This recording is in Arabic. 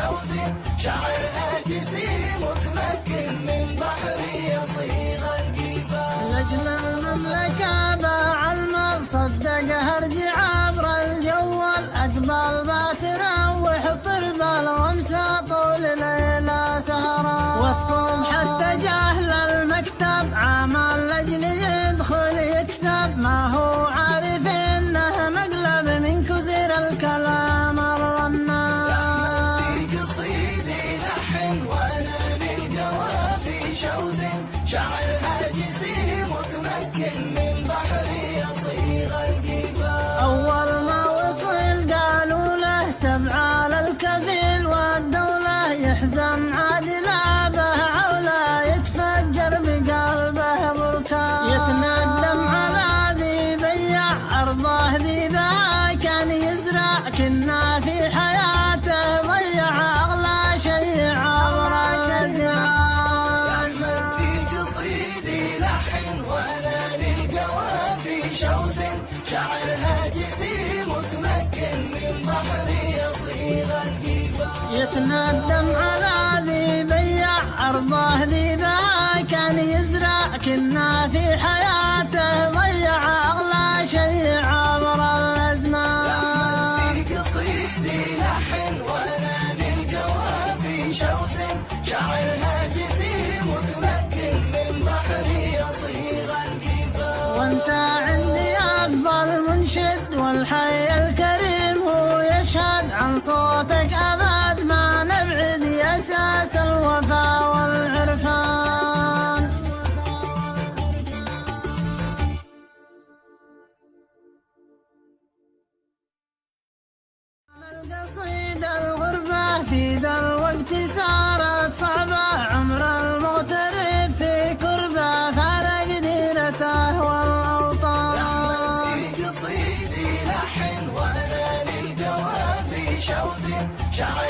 شوز شاعرها جسيم متمكن من بحر يصيغ القفا. لأجل المملكة باع المال صدقها ارجع عبر الجوال، أقبل باتروح طربال وامسى طول ليلة سهران، والصبح اتجه للمكتب عمل لأجل يدخل يكسب، ما هو عارف انه مقلب من كثر الكلام الرنان. في قصيدي لحن وانا للقوافي شوز شاعرها جسيم متمكن من بحر يصيغ القفا. أول ما وصل قالوا له 7 للكفيل والدولة، يحزن عادل به عوله يتفجر بقلبه بركان، يتندم على ذي بيع أرضه ذي بها كان يزرع، كنا في حياته ضيع أغلى شيء عبر الأزمان. أحمد في قصيدي لحن وانا للقوافي شوز شاعرها جسيم متمكن من بحر يصيغ القفا. يتندم على ذي بيع أرضه ذي بها كان يزرع، كنا في حياته ضيع أغلى شيء عبر الأزمان. في قصيدي لحن وانا للقوافي شوز شاعرها جسيم متمكن من بحر يصيغ القفا. وانت عندي أفضل منشد والحي الكريم هو يشهد، عن صوتك أبد ما نبعد يا أساس الوفا والعرفان. القصيدة الغربة في ذا الوقت صارت صعبة، عمر المغترب في كربة فارق ديرته والأوطان. في قصيدي لحن وانا للقوافي شوز شاعر